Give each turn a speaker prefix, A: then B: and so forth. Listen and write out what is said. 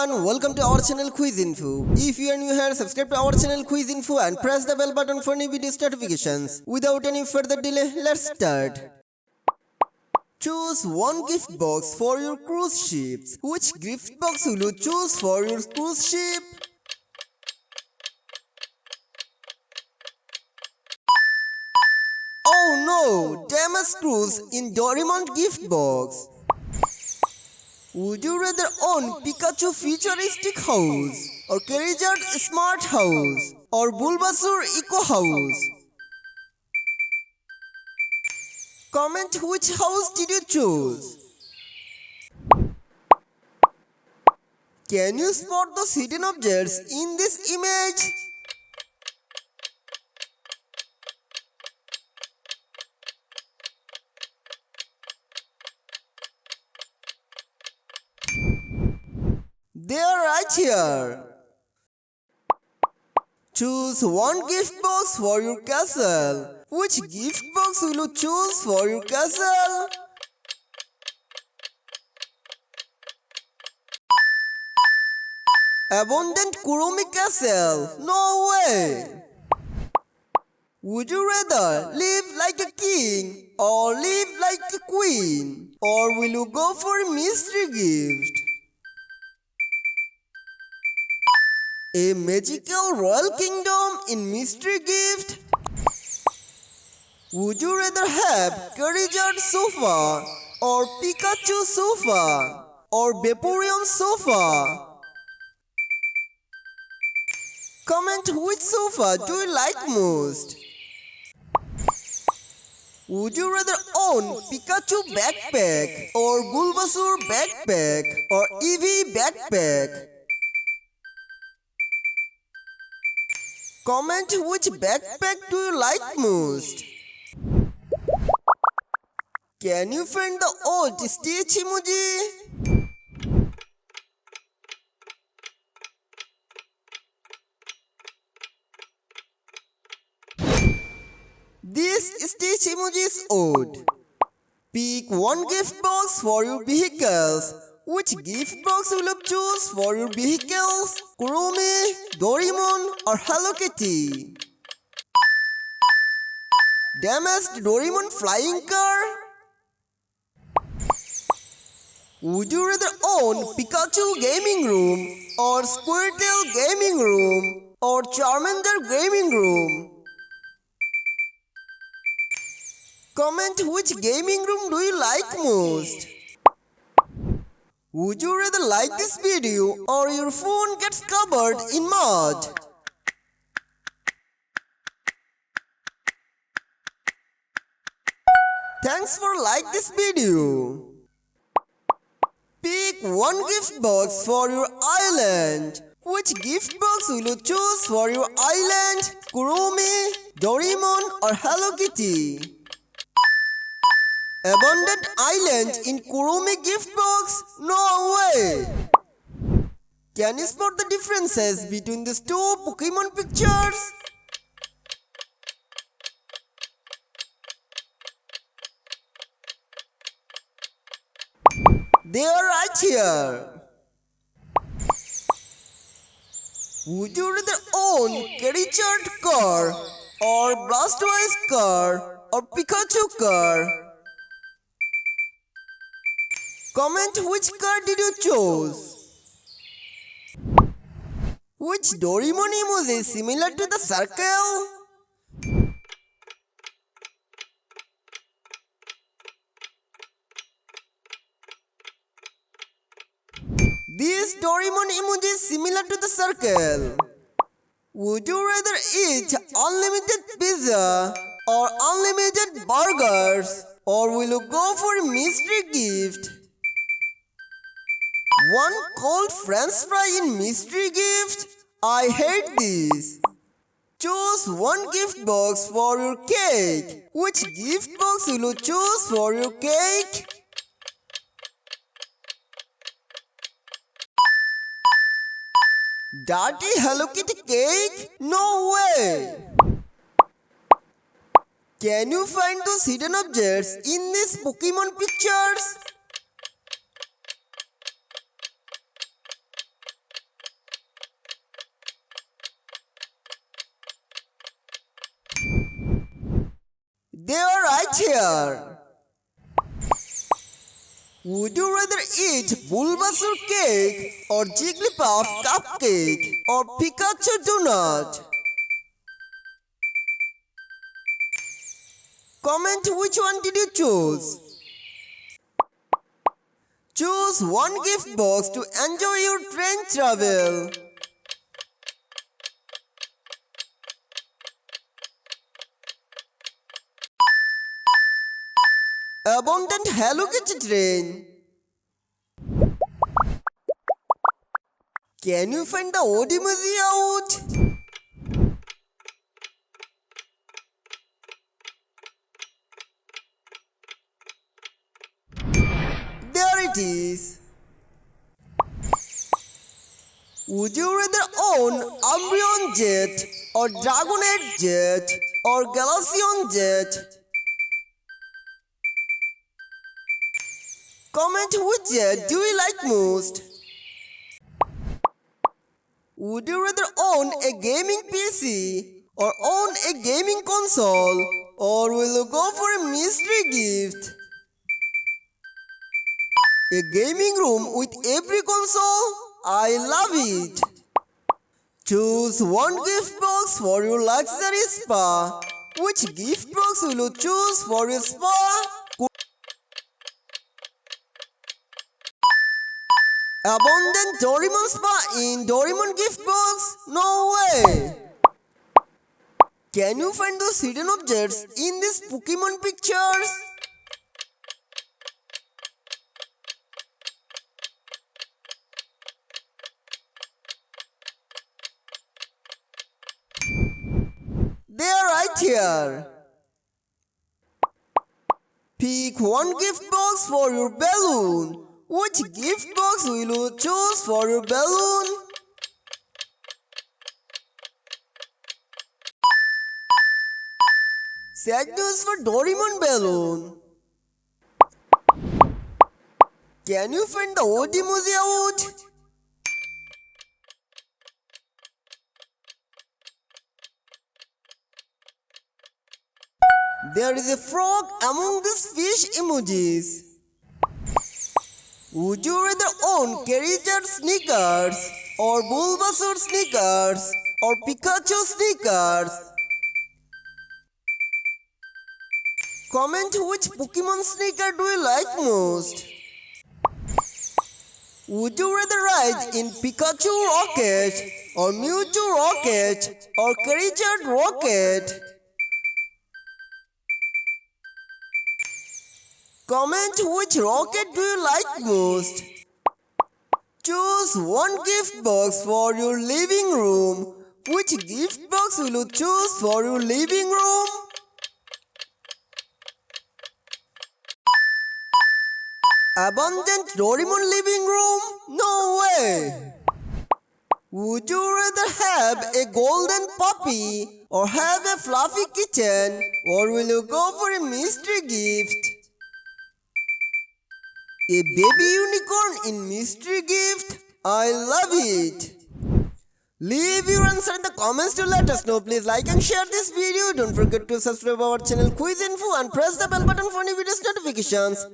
A: everyone, welcome to our channel Quiz Info. If you are new here, subscribe to our channel Quiz Info and press the bell button for new videos notifications. Without any further delay, let's start. Choose one gift box for your cruise ship. Which gift box will you choose for your cruise ship? Oh no! Damaged screws in Doraemon Gift box. Would you rather own Pikachu futuristic house, or Charizard smart house, or Bulbasaur eco house? Comment which house did you choose? Can you spot those hidden objects in this image? They are right here. Choose one gift box for your castle. Which gift box will you choose for your castle? Abundant Kuromi Castle. No way. Would you rather live like a king or live like a queen? Or will you go for a mystery gift? A magical royal kingdom in mystery gift? Would you rather have Charizard sofa or Pikachu sofa or Vaporeon sofa? Comment which sofa do you like most? Would you rather own Pikachu backpack or Bulbasaur backpack or Eevee backpack? Comment which backpack do you like most? Can you find the old Stitch emoji? This Stitch emoji is old. Pick one gift box for your vehicles. Which gift box will you choose for your vehicles? Kuromi, Doraemon or Hello Kitty? Damaged Doraemon flying car? Would you rather own Pikachu gaming room or Squirtle gaming room or Charmander gaming room? Comment which gaming room do you like most? Would you rather like this video or your phone gets covered in mud? Thanks for like this video. Pick one gift box for your island. Which gift box will you choose for your island? Kuromi, Doraemon or Hello Kitty? Abundant island in Kuromi gift box? No way! Can you spot the differences between these two Pokémon pictures? They are right here. Would you rather own Charizard car or Blastoise car or Pikachu car? Comment which car did you choose? Which Doraemon emoji is similar to the circle? This Doraemon emoji is similar to the circle. Would you rather eat unlimited pizza or unlimited burgers? Or will you go for a mystery gift? One cold French fry in mystery gift? I hate this. Choose one gift box for your cake. Which gift box will you choose for your cake? Dirty Hello Kitty cake? No way! Can you find those hidden objects in these Pokémon pictures? here. Would you rather eat Bulbasaur cake or Jigglypuff cupcake or Pikachu donut? Comment which one did you choose. Choose one gift box to enjoy your train travel. Abundant Hello Kitty train. Can you find the Emoji out? There it is. Would you rather own Umbreon Jet or Dragonite Jet or Galaxion Jet? Comment which jet do you like most. Would you rather own a gaming PC or own a gaming console, or will you go for a mystery gift? A gaming room with every console? I love it! Choose one gift box for your luxury spa. Which gift box will you choose for your spa? Abundant Doraemon spa in Doraemon gift box? No way! Can you find those hidden objects in these Pokémon pictures? They are right here. Pick one gift box for your balloon. Which gift box will you choose for your balloon? Sad news for Doraemon balloon. Can you find the emoji out? There is a frog among these fish emojis. Would you rather own Charizard sneakers or Bulbasaur sneakers or Pikachu sneakers? Comment which Pokemon sneaker do you like most. Would you rather ride in Pikachu Rocket or Mewtwo Rocket or Charizard Rocket? Comment which rocket do you like most. Choose one gift box for your living room. Which gift box will you choose for your living room? Abundant Doraemon living room? No way! Would you rather have a golden puppy or have a fluffy kitten, or will you go for a mystery gift? A baby unicorn in mystery gift? I love it! Leave your answer in the comments to let us know. Please like and share this video. Don't forget to subscribe our channel Quiz Info and press the bell button for new videos notifications.